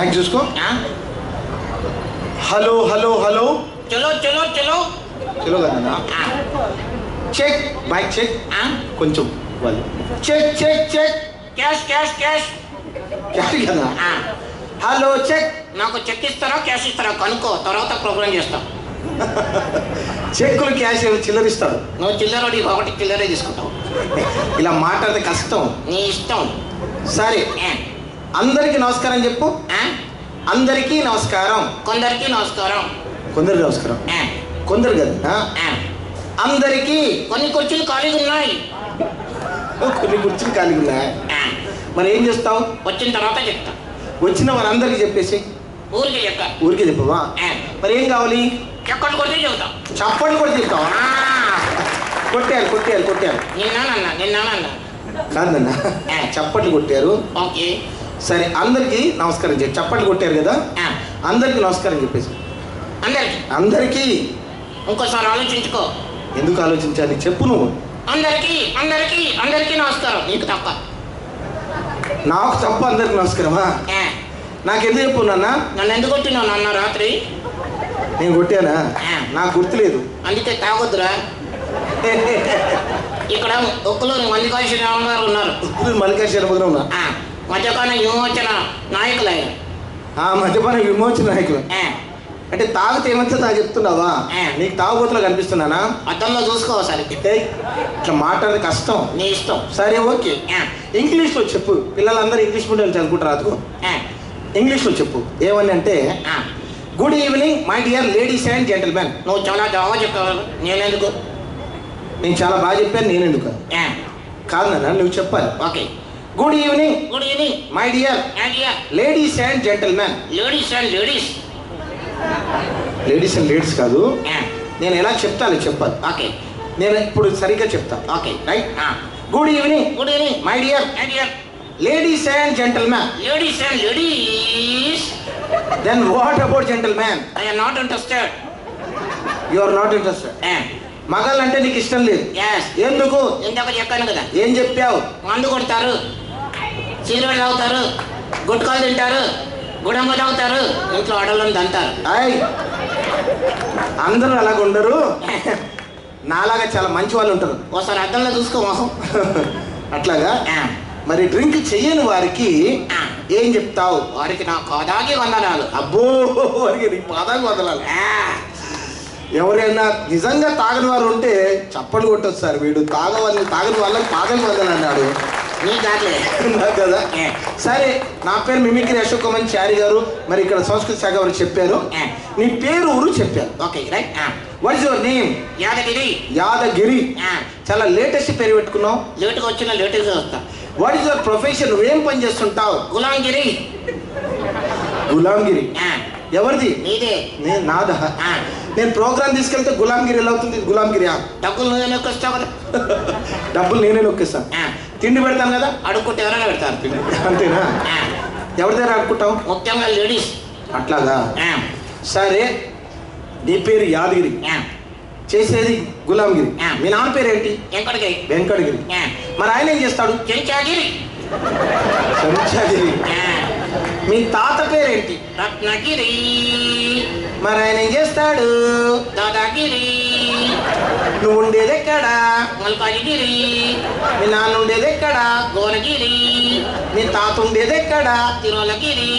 Mic చూసుకో. Hello hello hello. చలో చలో చలో చలో కదా. Check mic check. కొంచెం వాళ్ళు check check check. Cash cash cash cash కదా. Hello check. నాకు చెక్ ఇస్తారా క్యాష్ ఇస్తారా కనుక్కో, తర్వాత ప్రోగ్రామ్ చేస్తాం. చెక్కులు క్యాష్ చిల్లరిస్తాడు. నువ్వు చిల్లరడి ఒకటి చిల్లరే తీసుకుంటావు. ఇలా మాట్లాడితే కష్టం. నీ ఇష్టం. సరే అందరికీ నమస్కారం చెప్పు. అందరికీ నమస్కారం. కొందరికి నమస్కారం. కొందరికి నమస్కారం. కొందరు కదా. అందరికీ. కొన్ని కుర్చీలు ఖాళీగా ఉన్నాయి. కొన్ని కుర్చీలు ఖాళీగా ఉన్నాయి. మరి ఏం చేస్తావు? వచ్చిన తర్వాత చెప్తా. వచ్చిన వారందరికీ చెప్పేసి ఊరికి చెప్తా. ఊరికే చెప్పవా? మరి ఏం కావాలి? చప్పట్లు కొట్టి చెబుతాం. చప్పట్లు కొట్టి చెప్తావా? కొట్టారు కొట్టారు కొట్టారు. నిన్న కాదన్నా, చప్పట్లు కొట్టారు. ఓకే సరే అందరికీ నమస్కారం చెప్పి చప్పట్లు కొట్టారు కదా, అందరికీ నమస్కారం చెప్పేసి. అందరికి అందరికీ. ఇంకోసారి ఆలోచించుకో. ఎందుకు ఆలోచించాలి చెప్పు నువ్వు. అందరికీ అందరికీ అందరికీ నమస్కారం. నీకు తప్ప. నాకు తప్ప అందరికి నమస్కారమా? నాకెందుకు చెప్పు నాన్న? నన్ను ఎందుకు కొట్టినావు నాన్న రాత్రి? నేను కొట్టానా? నాకు గుర్తులేదు. అందుకే తాగొద్దురా. ఇక్కడ ఒక్కలూరు మల్లికార్జున గారు ఉన్నారు. మల్లికార్జున ఉన్నా. మద్యపాన విమోచన నాయకులు ఆయన. మద్యపాన విమోచన నాయకులు అంటే తాగితే ఏమంటే నాకు చెప్తున్నావా? నీకు తాగుబోతులో కనిపిస్తున్నానా? అద్దంలో చూసుకోవాలి. ఇట్లా మాట్లాడేది కష్టం. నీ ఇష్టం. సరే ఓకే. ఇంగ్లీష్లో చెప్పు. పిల్లలందరూ ఇంగ్లీష్ మీడియం చదువుకుంటారు. అదుకో ఇంగ్లీష్లో చెప్పు. ఏమని అంటే, good evening my dear ladies and gentlemen. నువ్వు చాలా బాగా చెప్పావు. నేనెందుకు? నేను చాలా బాగా చెప్పాను. నేనెందుకు కాదు నాన్న, నువ్వు చెప్పాలి. Okay. Good evening. Good evening my dear ladies and gentlemen. Ladies and ladies. Ladies and ladies కాదు. నేను ఎలా చెప్తాను చెప్పాలి. ఓకే. నేను ఇప్పుడు సరిగ్గా చెప్తా. Okay right. Good evening. Good evening my dear ladies and gentlemen. Ladies and ladies. Then what about gentlemen? I am not interested. You are not interested. మగాళ్ళు అంటే నీకు ఇష్టం లేదు. ఎందుకు? ఇందాక చెప్పాను కదా. ఏం చెప్పావు? మందు కొడతారు, సిగరెట్ తాగుతారు, గుట్కాలు తింటారు, గుడంబ తాగుతారు, ఇంట్లో ఆడవాళ్ళని దంతారు. అందరూ అలాగ ఉండరు. నాలాగా చాలా మంచి వాళ్ళు ఉంటారు. ఒకసారి అద్దంలో చూసుకో మొహం. అట్లాగా. మరి డ్రింక్ చెయ్యని వారికి ఏం చెప్తావు? వారికి నా పాదాకి వందనాలు. అబ్బో, వారికి నీ పాదాకి వందనాలు. ఎవరైనా నిజంగా తాగని వారు ఉంటే చప్పట్లు కొట్టొస్తారు. వీడు తాగని వాళ్ళకి పాదాకి వందలు అన్నాడు. నీ కాదులే కదా. సరే, నా పేరు మిమిక్రీ అశోక్ కుమార్ చారి గారు. మరి ఇక్కడ సంస్కృతి శాఖ వారు చెప్పారు. నీ పేరు ఊరు చెప్పారు. Okay right. What is your name? Yadagiri. Yadagiri. చాలా లేటెస్ట్ పేరు పెట్టుకున్నావు. లేటుగా వచ్చిన లేటెస్ట్గా వస్తా. What is your profession? నువ్వేం పని చేస్తుంటావు? గులాంగిరి. గులాంగిరి ఎవరిది? నీదే. నాదా? నేను ప్రోగ్రామ్ తీసుకెళ్తే గులాంగిరి ఎలా అవుతుంది? గులాంగిరి. డబ్బులు నువ్వే నొక్కిస్తావు కదా. డబ్బులు నేనే నొక్కిస్తాను. తిండి పెడతాను కదా. అడుక్కుంటే ఎవరైనా పెడతారు. అంతేనా? ఎవరి దగ్గర అడుక్కుంటావు? ముఖ్యంగా లేడీస్. అట్లాగా. సరే, నీ పేరు యాదగిరి, చేసేది గులాంగిరి. మీ నాన్న పేరు ఏంటి? వెంకటగిరి. వెంకటగిరి. మరి ఆయన ఏం చేస్తాడు? చెంచాగిరి. చెంచాగిరి. మీ తాత పేరేంటి? రత్నగిరి. మరి ఆయన ఏం చేస్తాడు? దాదాగిరి. నువ్వు ఉండేది ఎక్కడా? మల్కాజిగిరి. మీ నాన్న ఉండేది ఎక్కడా? గోనగిరి. మీ తాత ఉండేది ఎక్కడా? తిరుమలగిరి.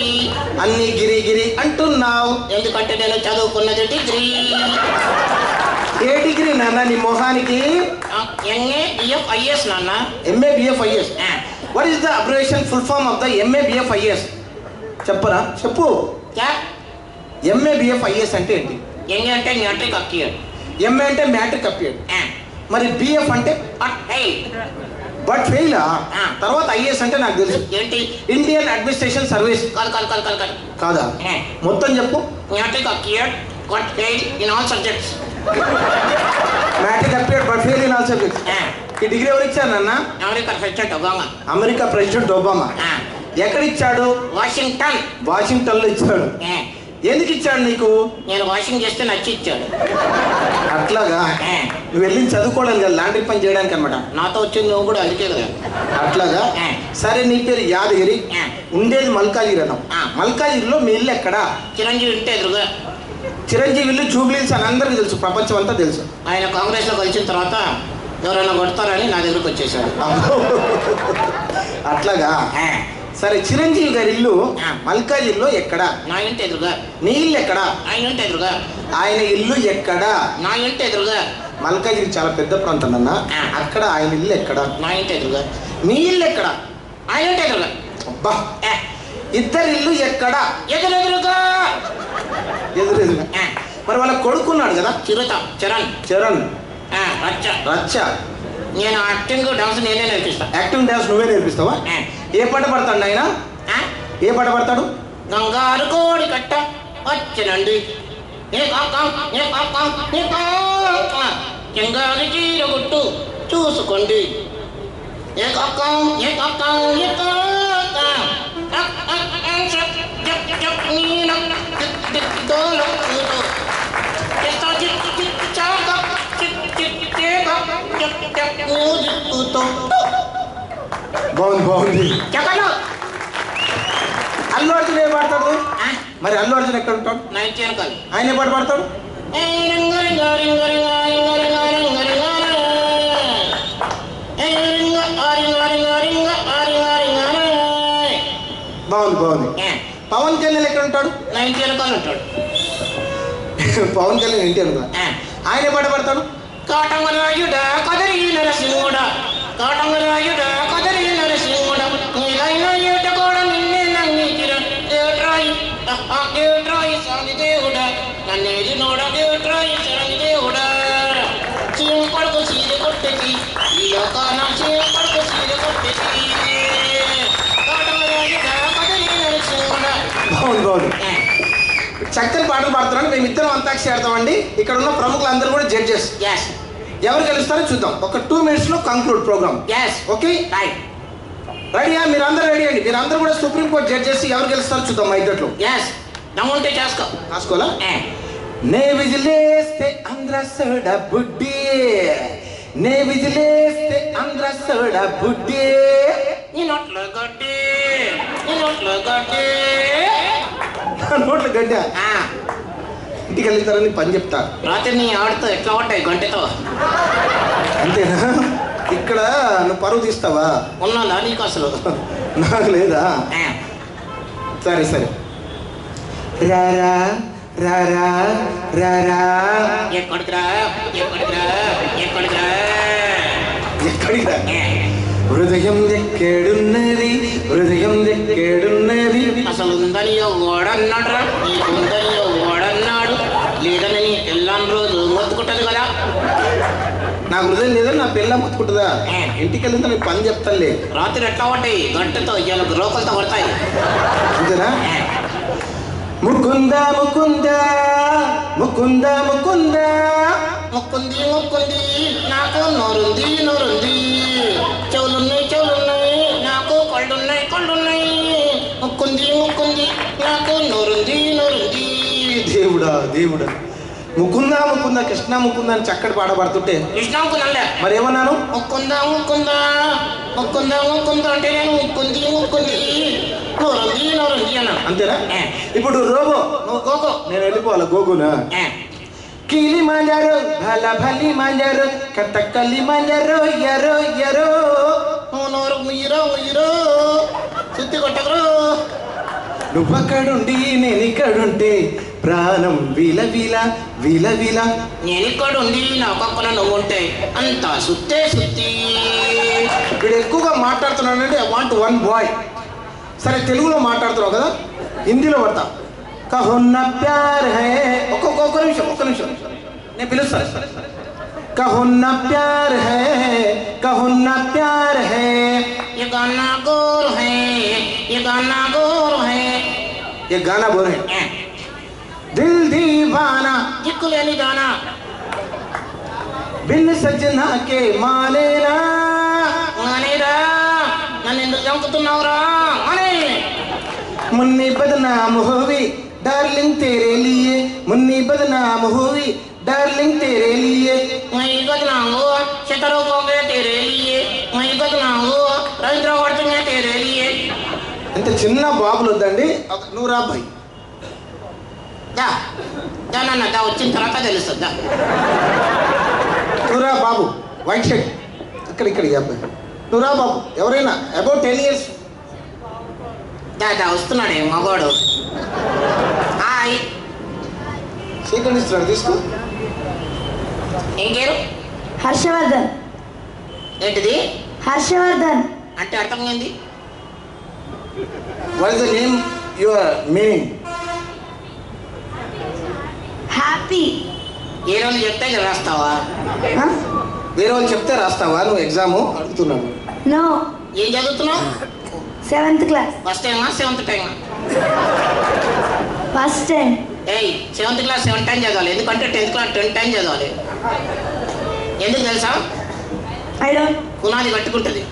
అన్ని గిరి గిరి అంటున్నావు. ఎందుకంటే నేను చదువుకున్నది డిగ్రీ. ఏ డిగ్రీ నాన్న నీ మొహానికి? ఎంఏ బిఎఫ్ ఐఎస్ నాన్న. MA BF IS. What is the abbreviation full form of the MA BF IS? చెప్పరా? చెప్పు. ఎంఏ బిఎఫ్ ఐఎస్ అంటే ఏంటి? ఎంఏ అంటే మ్యాట్రిక్ అపియర్డ్. ఎంఏ అంటే మ్యాట్రిక్ అపియర్డ్. మరి బిఎఫ్ అంటే బట్ ఫెయిలా? తర్వాత ఐఎస్ అంటే నాకు తెలుసు. ఏంటి? Indian administration service. కాదా? మొత్తం చెప్పు. Matric appeared but fail in all subjects. Matric appeared but fail in all subjects. ఈ డిగ్రీ ఎవరు ఇచ్చారు నాన్న? America president Obama. America president Obama. ఎక్కడ ఇచ్చాడు? వాషింగ్టన్. వాషింగ్టన్ లో ఇచ్చాడు. ఎందుకు ఇచ్చాడు నీకు? నేను వాషింగ్ చేస్తే నచ్చి ఇచ్చాడు. అట్లాగా? నువ్వు వెళ్ళి చదువుకోవడానికి కదా, లాండ్రీ పని చేయడానికి అనమాట. నాతో వచ్చింది నువ్వు కూడా అందుకే కదా. అట్లాగా? సరే, నీ పేరు యాదగిరి, ఉండేది మల్కాజిగిరి అన్నావు. మల్కాజిగిరిలో మీ ఇల్లు ఎక్కడా? చిరంజీవి ఇంటి ఎదురుగా. చిరంజీవి ఇల్లు జూబ్లీహిల్స్ అని అందరికీ తెలుసు, ప్రపంచం అంతా తెలుసు. ఆయన కాంగ్రెస్లో కలిసిన తర్వాత ఎవరైనా కొడతారని నా దగ్గరకు వచ్చేసాడు. అట్లాగా? సరే, చిరంజీవి గారి ఇల్లు మల్కాజిగిరిలో ఎక్కడా? నా ఇంటి ఎదురుగా. నీ ఇల్లు ఎక్కడా? ఆయన ఇంటి ఎదురుగా. ఆయన ఇల్లు ఎక్కడా? నా ఇంటి ఎదురుగా. మల్కాజిగిరి చాలా పెద్ద ప్రాంతం అన్న, అక్కడ ఆయన ఇల్లు ఎక్కడా? నా ఇంటి ఎదురుగా. మీ ఇల్లు ఎక్కడా? ఆయన ఇంటి ఎదురుగా. అబ్బా, ఇద్దరు ఇల్లు ఎక్కడా? ఎదురెదురుగా. ఎదురెదురుగా. మరి వాళ్ళ కొడుకున్నాడు కదా, చరణ్. చరణ్ రచ్చ. నేను యాక్టింగ్ డాన్స్ నేనే నేర్పిస్తా. యాక్టింగ్ డాన్స్ నువ్వే నేర్పిస్తావా? ఏ పాట పడతాడు ఆయన? ఏ పాట పడతాడు? గంగారు కోడి కట్ట వచ్చినండి, చెంగారు చీర గుట్టు చూసుకోండి, బాగుంది. అల్లు అర్జున్ ఏ పాడతాడు? మరి అల్లు అర్జున్ ఎక్కడ ఉంటాడు? ఆయన ఏ పాట పాడతాడు? బాగుంది. పవన్ కళ్యాణ్ ఎక్కడ ఉంటాడు? ఉంటాడు. పవన్ కళ్యాణ్ ఇంటి అనుకో. ఆయన ఏ పాట పడతాడు? కాటమరాయుడా కదరి నరసింహుడా, కాటమరాయుడా కదరి నరసింహుడా, నీలైన ఏట కూడా నిన్నే నమ్మికిర దేవట్రాయి దేవట్రాయి స్వామి దేవుడా, నన్నేది నోడ దేవట్రాయి స్వామి దేవుడా, చీమ పడుకు సీద కొట్టకి ఈ లోకాన చీమ పడుకు సీద కొట్టకి, కాటమరాయుడా కదరి నరసింహుడా. బాగుంది. చక్కని పాటలు పాడుతున్నాను. మేము ఇద్దరం అంతాక్షరి ఆడతామండి. ఇక్కడ ఉన్న ప్రముఖులందరూ కూడా జడ్జెస్. ఎవరు గెలుస్తారో చూద్దాం. ఒక 2 minutes లో కంక్లూడ్ ప్రోగ్రామ్. ఓకే, రెడీయా? మీరు అందరూ రెడీ అండి. మీరు అందరూ కూడా సుప్రీంకోర్టు జడ్జెస్. ఎవరు గెలుస్తారో చూద్దాం మా ఇద్దట్లో. నమ్ముంటే చేసుకోవాలా? నే విజిలేస్తే ఆంధ్ర సోడా బుడ్డి, నే విజిలేస్తే ఆంధ్ర సోడా బుడ్డి, నోట్ల గడ్డి నోట్ల గడ్డి నోట్ల గడ్డ. ఇంటికి వెళ్తారని పని చెప్తా. రాత్రి నీ ఆడుతూ ఎట్లా ఉంటాయి గంటతో? అంతేనా? ఇక్కడ నువ్వు పరువు తీస్తావా? ఉన్నదా నీకు అసలు? నాకు లేదా? సరే. రారా రారా రారా. ఎక్కడికిరా ఎక్కడికిరా ఎక్కడికిరా ఎక్కడికి రా? హృదయం ఎక్కడున్నది, హృదయం ఎక్కడున్నది? అసలు ఉందని ఓడన్నాడు, నీకు ఉందని ఓడన్నాడు, లేదని ఎల్లాం రోజు మొత్తుకుంటది కదా. నా హృదయం లేదని నా పిల్ల మొత్తుకుంటుందా? ఇంటికి వెళ్ళిందా నీకు పని చెప్తానులే. రాత్రి ఎట్లా ఉంటాయి గంటతో, ఇవాళ రోకలతో పడతాయి. అంతేనా? ముకుంద ముకుంద ముకుంద ముకుంద, ముక్కుంది ముక్కుంది నాకు నోరుంది నోరుంది, చెవులున్నాయి నాకు కళ్ళున్నాయి కళ్ళున్నాయి, ముక్కుంది ముక్కుంది నాకు నోరుంది నోరుంది. దేవుడా దేవుడా, ముకుంద ముకుంద కృష్ణ ముకుంద అని చక్కటి పాట పాడుతుంటే కృష్ణ ముకుందంలే. మరి ఏమన్నాను? ముకుంద ముకుంద ముకుంద ముకుంద అంటే నేను ముక్కుంది ముక్కుంది నోరుంది నోరుంది అన్నాను. అంతేనా? ఇప్పుడు రోబో నువ్వు గోగో, నేను వెళ్ళిపోవాలా గోగునా? కిలి మంజారు భల భలి మంజారు కథకలి మంజారు ఎరో ఎరో, నువ్వు నోరు ముయ్యరో ముయ్యరో శుద్ధి కొట్టకరు. నువ్వక్కడుండి నేను ఇక్కడుంటే ప్రాణం విల విల విల విల. నేను ఇక్కడుండి నా పక్కన నువ్వు ఉంటే అంతా సుత్తే సుత్తి. ఇప్పుడు ఎక్కువగా మాట్లాడుతున్నానంటే ఐ వాంట్ 1 బాయ్. సరే, తెలుగులో మాట్లాడుతున్నావు కదా, హిందీలో పడతా. కహున్న ప్యార్ హై. ఒక్క నిమిషం నేను పిలుస్తాను. కహున్న ప్యార్ హై, కహున్న ప్యార్ హై, ये गाना गोर है, ये गाना गोर है, ये गाना बोल रहे दिल दीवाना चिकुलेनी गाना बिन सजना के मानेरा मानेरा నన్ను ఎందుకు చంపుతున్నావురా? मुन्नी बदनाम होवी डार्लिंग तेरे लिए मुन्नी बदनाम हुई डार्लिंग तेरे लिए मैं बदनाम हुआ शतरों को गया तेरे लिए मैं बदनाम हुआ रविंद्र पడుతున్నా तेरे लिए ఇంత చిన్న బాబులు వద్దండి నువ్వు రా భయ్ దా దా నాన్న దా వచ్చిన తర్వాత తెలుస్తుంది దా నువ్వు రా బాబు వైట్ షర్ట్ ఇక్కడ ఇక్కడ అబ్బాయి నువ్వు రా బాబు ఎవరైనా అబౌట్ 10 years దా దా వస్తున్నాడే మగోడు హాయ్ సెకండ్ ఇస్తున్నాడు తీసుకో ఏం పేరు హర్షవర్ధన్ ఏంటిది హర్షవర్ధన్ అంటే అర్థం ఏంది what is the name your meaning happy ఏ రోజు చెప్తే ఇలా రాస్తావా వేరే వాళ్ళు చెప్తే రాస్తావా నువ్వు ఎగ్జామ్ అడుగుతున్నాడు నో ఏం చదువుతున్నావు 7th క్లాస్ ఫస్ట్ టైమా 7th టైమా ఫస్ట్ టైం ఏయ్ 7th క్లాస్ 7 టైం చదవాలి ఎందుకంటే 10th క్లాస్ 10 టైం చదవాలి ఎందుకు తెలుసా ఐ డోంట్ పునాది కట్టుకుంటుంది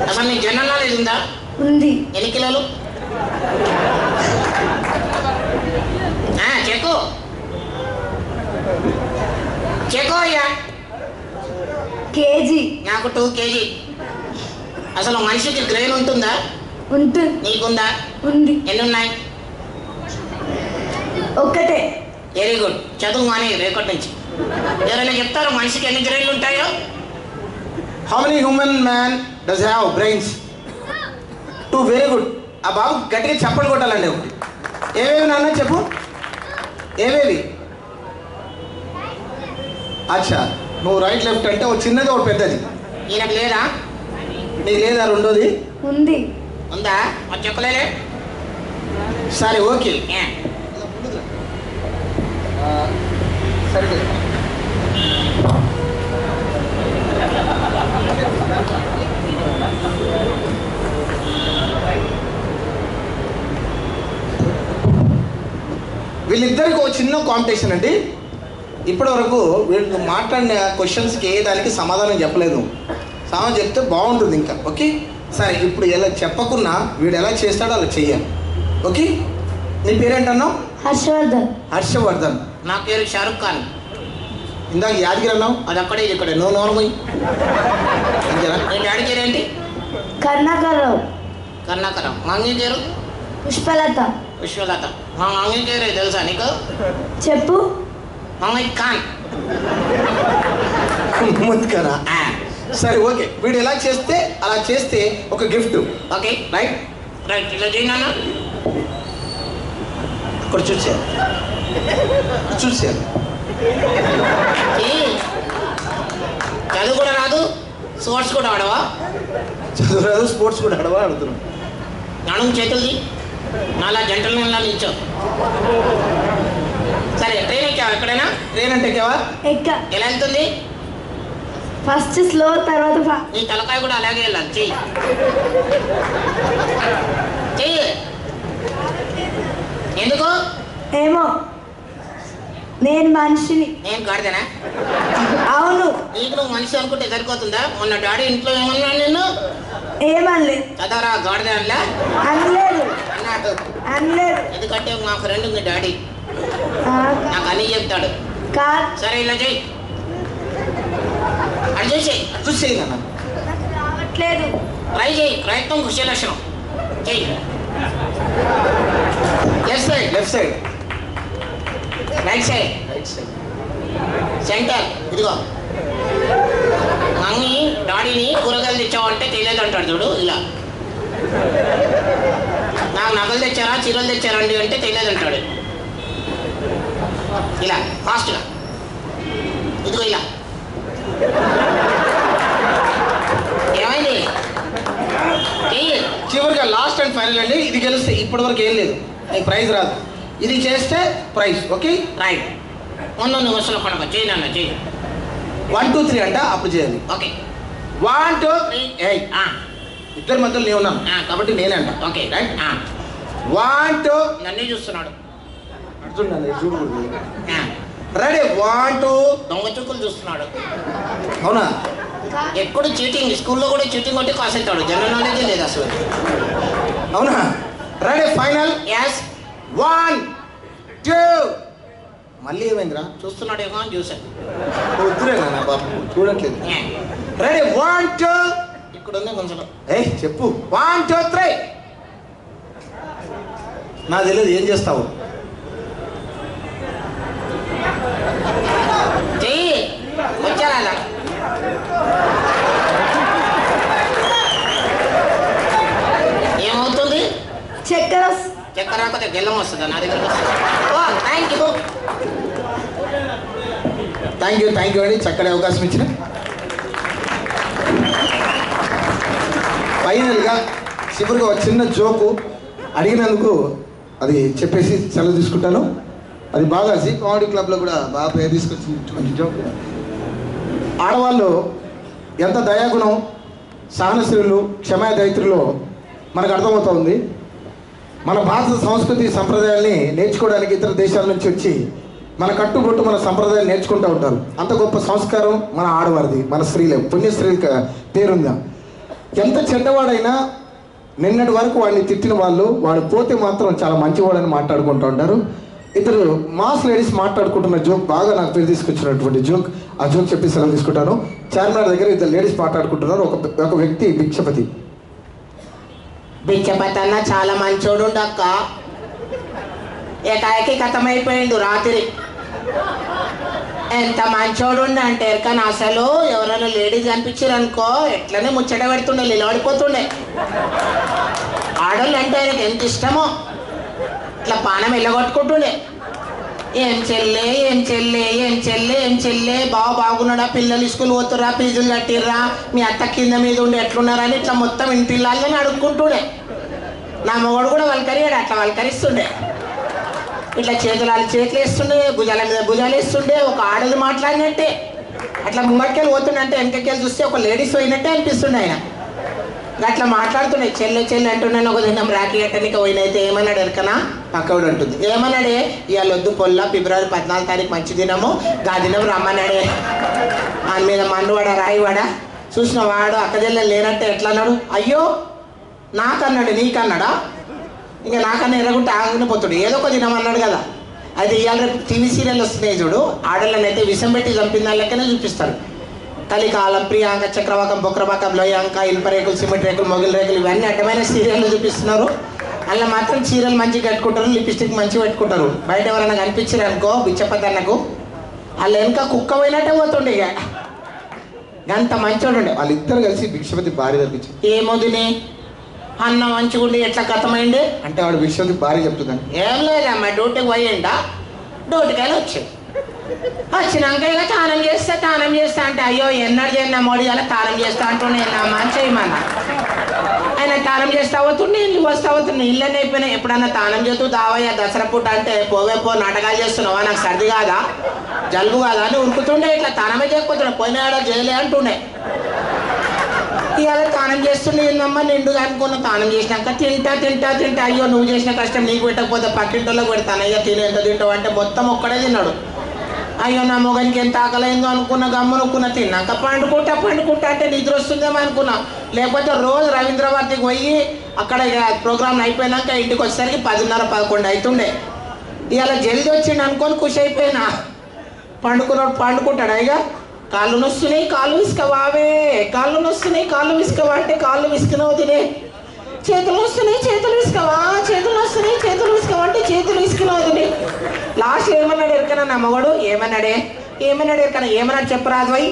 అసలు నీకు జనరల్ నాలెడ్జ్ ఉందా ఉంది ఎన్ని కిలోలు చెక్కు చెక్కు అయ్యా కేజీ నాకు 2 kg అసలు మనిషికి గ్రెయిన్ ఉంటుందా ఉంటుంది నీకుందా ఉంది ఎన్ని ఉన్నాయి ఒక్కటే వెరీ గుడ్ చదువు మానే రేపటి నుంచి ఎవరైనా చెప్తారు మనిషికి ఎన్ని గ్రెయిన్లు ఉంటాయో how many human man does have brains 2 very good ఆ బాబు గట్టిగా చప్పలు కొట్టాలండి ఒకటి ఏవేవి నాన్న చెప్పు ఏవేవి అచ్చా నువ్వు రైట్ లెఫ్ట్ అంటే ఒక చిన్నది ఒక పెద్దది ఈయనకు లేదా నీకు లేదా రెండోది ఉంది ఉందా మరి చెప్పలేదే సరే ఓకే ఏ, సరే వీళ్ళిద్దరికి ఒక చిన్న కాంపిటీషన్ అండి ఇప్పటి వరకు వీళ్ళు మాట్లాడిన క్వశ్చన్స్కి ఏ దానికి సమాధానం చెప్పలేదు సమాధానం చెప్తే బాగుంటుంది ఇంకా ఓకే సరే ఇప్పుడు ఎలా చెప్పకున్నా వీడు ఎలా చేస్తాడో అలా చెయ్యాలి ఓకే నీ పేరేంటన్నావు హర్షవర్ధన్ హర్షవర్ధన్ నా పేరు షారుఖ్ ఖాన్ ఇందాక యాదగిరి అన్నావు అది అక్కడే ఇది ఇక్కడే నువ్వు నోర్మై అంతేనా నీ డాడీ పేరు ఏంటి కర్ణాకర్రావు కర్ణాకరం మా అంగీ పేరు పుష్పలత విశ్వలత మా అంగీ పేరు తెలుసా నీకు చెప్పు మహమ్మద్ ఖాన్ ముందుకరా ఆ, సరే ఓకే వీడు ఎలా చేస్తే అలా చేస్తే ఒక గిఫ్ట్ ఓకే రైట్ రైట్ ఇలా చేయనా అక్కడ చూసారు చూసారు చదువు కూడా రాదు స్పోర్ట్స్ కూడా ఆడవా చదువు స్పోర్ట్స్ కూడా ఆడవా ఆడుతున్నాం నడుము చేతులది నాలా జంటల నెల నిల్చో సరే ట్రైన్ ఎక్కావా ఎక్కడైనా ట్రైన్ అంటే ఎక్కావా ఎక్క ఎలా వెళ్తుంది ఫస్ట్ స్లో తర్వాత నీ తలకాయ కూడా అలాగే వెళ్ళాలి చెయ్యి చెయ్యి ఎందుకు ఏమో నేను మనిషిని నేను గాడిదనా అవును నీకు నువ్వు మనిషి అనుకుంటే సరిపోతుందా మొన్న డాడీ ఇంట్లో ఏమన్నా నిన్ను ఏమనలేదు చదవరా గాడిద అనలా అనలేదు అన్నాడు అనలేదు ఎందుకంటే మా ఫ్రెండ్ ఉంది డాడీ నాకు అన్నీ చెప్తాడు కాదు సరే ఇలా చెయ్యి అది చేసేయి చూసేయి నాన్న నాకు రావట్లేదు ట్రై చేయి ప్రయత్నం కృషి లక్షణం చెయ్యి left side left side right side right side centre ఇదిగో మమ్మీ డాడీని కూరగాయలు తెచ్చావంటే తెలియదు అంటాడు చూడు ఇలా నాకు నగలు తెచ్చారా చీరలు తెచ్చారండి అంటే తెలియదు అంటాడు ఇలా ఫాస్ట్గా ఇదిగో ఇలా ఏమైంది చెయ్యి చివరిగా లాస్ట్ అండ్ ఫైనల్ అండి ఇది గెలిస్తే ఇప్పటివరకు ఏం లేదు నీకు ప్రైజ్ రాదు ఇది చేస్తే ప్రైజ్ ఓకే రైట్ మొన్న వరుసలో కొనక చెయ్యి నాన్న చెయ్యి 1 2 3 అంట అప్పుడు చేయాలి ఓకే 1 2 3 ఏయ్ ఆ, ఇద్దరి మధ్యలో నేను ఉన్నాను ఆ. కాబట్టి నేనే అంట ఓకే రైట్ ఆ, 1 2 నన్నే చూస్తున్నాడు చూడు ఆ, రెడీ 1 2 దొంగ చూపులు చూస్తున్నాడు అవునా ఎప్పుడు చీటింగ్ స్కూల్లో కూడా చీటింగ్ కొట్టి కాసేస్తాడు జనరల్ నాలెడ్జ్ లేదు అసలు అవునా రెడీ ఫైనల్ యాస్ 1 2 మళ్ళీ ఏమైందిరా? చూస్తున్నాడు ఏమో అని చూశాను. వద్దురేనా నా బాబు, చూడట్లేదు. రెడీ 1 2 ఇక్కడ ఉంది కొంచెం. చెప్పు 1 2 3. నాకు తెలియదు ఏం చేస్తావు. చెయ్యి వచ్చారా అలా? ఏమవుతుంది? చక్కెర చక్కెర రాకపోతే గెల్లం వస్తుందా నా దగ్గర? థ్యాంక్ యూ అండి, చక్కటి అవకాశం ఇచ్చిన. ఫైనల్గా చివరిగా ఒక చిన్న జోకు అడిగినందుకు అది చెప్పేసి సెలవు తీసుకుంటాను. అది బాగా జీ కామెడీ క్లబ్లో కూడా బాగా పేరు తీసుకొచ్చినటువంటి జోక్. ఆడవాళ్ళు ఎంత దయాగుణం, సహనశీలులు, క్షమాదైత్రులో మనకు అర్థమవుతుంది. మన భారత సంస్కృతి సంప్రదాయాల్ని నేర్చుకోవడానికి ఇతర దేశాల నుంచి వచ్చి మన కట్టుబొట్టు మన సంప్రదాయాలు నేర్చుకుంటూ ఉంటారు. అంత గొప్ప సంస్కారం మన ఆడవారిది, మన స్త్రీలే, పుణ్య స్త్రీలకి పేరుందా. ఎంత చెడ్డవాడైనా నిన్నటి వరకు వాడిని తిట్టిన వాళ్ళు వాడు పోతే మాత్రం చాలా మంచివాడని మాట్లాడుకుంటూ ఉంటారు. ఇద్దరు మాస్ లేడీస్ మాట్లాడుకుంటున్న జోక్ బాగా నాకు పేరు తీసుకొచ్చినటువంటి జోక్. ఆ జోక్ చెప్పి సెలవు తీసుకుంటాను. చార్మినార్ దగ్గర ఇద్దరు లేడీస్ మాట్లాడుకుంటున్నారు. ఒక వ్యక్తి భిక్షపతి. భిక్షపతి అన్న చాలా మంచోడు అక్క, ఏకాయకి కథమైపోయిండు రాత్రి. ఎంత మంచోడు అంటే కానీ అసలు ఎవరైనా లేడీస్ కనిపించారు అనుకో ఎట్లనే ముచ్చట పెడుతుండే, నిలబడిపోతుండే. ఆడోళ్ళు అంటే ఆయనకి ఎంత ఇష్టమో ఇట్లా పానం వెళ్ళగొట్టుకుంటుండే. ఏం చెల్లే బాగున్నాడా, పిల్లలు స్కూల్ పోతుర్రా, ఫీజులు కట్టిర్రా, మీ అత్త కింద మీద ఉండి ఎట్లున్నారని ఇట్లా మొత్తం ఇంటిళ్ళని అడుక్కుంటుండే. నా మొగడు కూడా వల్కరియాడు, అట్లా వల్కరిస్తుండే. ఇట్లా చేతులు వేస్తుండే, భుజాల మీద భుజాలు వేస్తుండే. ఒక ఆడది మాట్లాడినట్టే అట్లా ముంగట్కెళ్ళి పోతుండే, అంటే వెనకకెళ్ళి చూస్తే ఒక లేడీస్ పోయినట్టే అనిపిస్తుండే. ఆయన అట్లా మాట్లాడుతుండే. చెల్లె అంటున్నాను. ఒక దినం రాఖీ కట్టనికి పోయినైతే ఏమన్నాడు ఎరకనా? పక్కవాడు అంటుంది. ఏమన్నాడే? ఇవాళ వద్దు పొల్ల, ఫిబ్రవరి 14 తారీఖు మంచి దినము, గా దినం రమ్మన్నాడే. ఆయన మీద మండువాడ రాయివాడ చూసిన వాడు అక్కజెల్లెలు లేనట్టే ఎట్లా అన్నాడు? అయ్యో నాకన్నాడు, నీకన్నాడా? ఇంకా నాకన్నా ఎర్రగుంటే ఆగిన పోతుడు, ఏదో ఒక దినం అన్నాడు కదా. అయితే ఇవాళ రేపు టీవీ సీరియల్ వస్తున్నాయి చూడు, ఆడళ్ళని అయితే విషం పెట్టి చంపిన దానిలెక్కనే చూపిస్తాడు. కలికాలం, ప్రియాంక, చక్రవాకం, బొక్రవాకం, లోయాంక, ఇనుప రేకులు, సిమెంట్ రేకులు, మొగిల్ రేకులు, ఇవన్నీ అడ్డమైన సీరియళ్ళు చూపిస్తున్నారు. అలా మాత్రం చీరలు మంచిగా కట్టుకుంటారు, లిప్స్టిక్ మంచిగా పెట్టుకుంటారు. బయట ఎవరైనా కనిపించారు అనుకో బిచ్చపద్దన్నకు వాళ్ళు వెనక కుక్క పోయినట్టే పోతుండే. ఇక గంత మంచోడు ఉండే. వాళ్ళిద్దరు కలిసి భిక్షపతి భార్య తప్పించారు. ఏమోదిని అన్న మంచిగుండి ఎట్లా కథమైంది అంటే వాడు భిక్షపతి భార్య చెప్తుందని. ఏం లేదమ్మా, డ్యూటీకి పోయిండా, డ్యూటీకి వచ్చాడు. వచ్చినాక ఇక తానం చేస్తా అంటే అయ్యో ఎన్నడు చేయను మోడీ అలా తానం చేస్తా అంటుండే. నా మంచి చేయమన్నా ఆయన తానం చేస్తా అవుతుండే, ఇల్లు వస్తా అవుతుండే. ఇళ్ళని అయిపోయినాయి. ఎప్పుడన్నా తానం చేస్తూ దావయ్య దసరా పూట అంటే పోవే నాటకాలు చేస్తున్నావా, నాకు సర్ది కాదా, జలుబు కాదా అని ఉరుకుతుండే. ఇట్లా తానమే చేయకపోతుండే, పోయిన చేయలే అంటుండే. ఇవాళ తానం చేస్తుండే. ఏందమ్మా నిండుగా అనుకున్న తానం చేసినాక తింటా అయ్యో నువ్వు చేసిన కష్టం నీకు పెట్టకపోతే పక్కింటోళ్ళకి పెడతాను. అయ్యో ఎంత తింటావు అంటే మొత్తం ఒక్కడే తిన్నాడు. అయ్యో నా మొగనికి ఎంత ఆకలైందో అనుకున్న, గమ్మునుకున్న. తిన్నాక పండుకుంటా అంటే నిద్ర వస్తుందేమో అనుకున్నా. లేకపోతే రోజు రవీంద్రభారతికి పోయి అక్కడ ప్రోగ్రామ్ అయిపోయినాక ఇంటికి వచ్చేసరికి 10:30 11 అవుతుండే. ఇవాళ జల్దీ వచ్చిండు అనుకొని ఖుషి అయిపోయినా. పండుకుంటాడు. అయ్యా కాళ్ళు నొస్తున్నాయి, కాళ్ళు విసుకవావే, కాళ్ళు నొస్తున్నాయి, కాళ్ళు విసుకవా అంటే కాళ్ళు విసుకునవు తినే. చేతులు వస్తున్నాయి, చేతులు విసుకవా, చేతులు వస్తున్నాయి, చేతులు విసుకవా అంటే చేతులు విసుకునవు తినే. లాస్ట్ ఏమన్నాడు ఎరకనా నా మగడు? ఏమన్నాడు ఎరకనా? ఏమన్నాడు చెప్పరాదు అయి?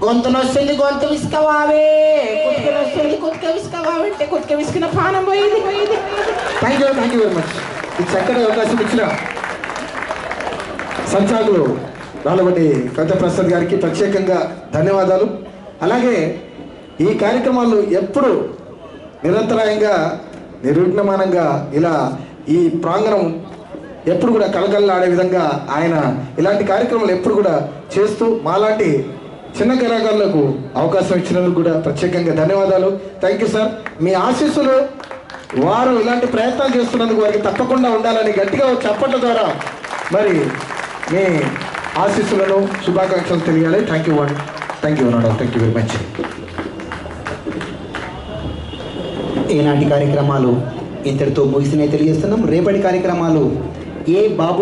గొంతు నొస్తుంది, గొంతు విసుకవావే, కుతిక నొస్తుంది, కుతిక విసుకవావే అంటే కుతిక విసుకున్న పానం పోయింది. Thank you very much. ఈ చక్కటి అవకాశం ఇచ్చిన సంచాలకులు రాళ్ళబండి కవితా ప్రసాద్ గారికి ప్రత్యేకంగా ధన్యవాదాలు. అలాగే ఈ కార్యక్రమాలు ఎప్పుడు నిరంతరాయంగా నిర్విఘ్నమానంగా ఇలా ఈ ప్రాంగణం ఎప్పుడు కూడా కలకల్లాడే విధంగా ఆయన ఇలాంటి కార్యక్రమాలు ఎప్పుడు కూడా చేస్తూ మాలాంటి చిన్న కళాకారులకు అవకాశం ఇచ్చినందుకు కూడా ప్రత్యేకంగా ధన్యవాదాలు. Thank you sir. మీ ఆశీస్సులు వారు ఇలాంటి ప్రయత్నాలు చేస్తున్నందుకు వారికి తప్పకుండా ఉండాలని గట్టిగా చప్పట్ల ద్వారా మరి మీ ఆశీస్సులను శుభాకాంక్షలు తెలియాలి. థ్యాంక్ యూ అన్నాడు. Thank you very much. ఈనాటి కార్యక్రమాలు ఇంతటితో ముగిసినాయి తెలియజేస్తున్నాం. రేపటి కార్యక్రమాలు ఏ బాబు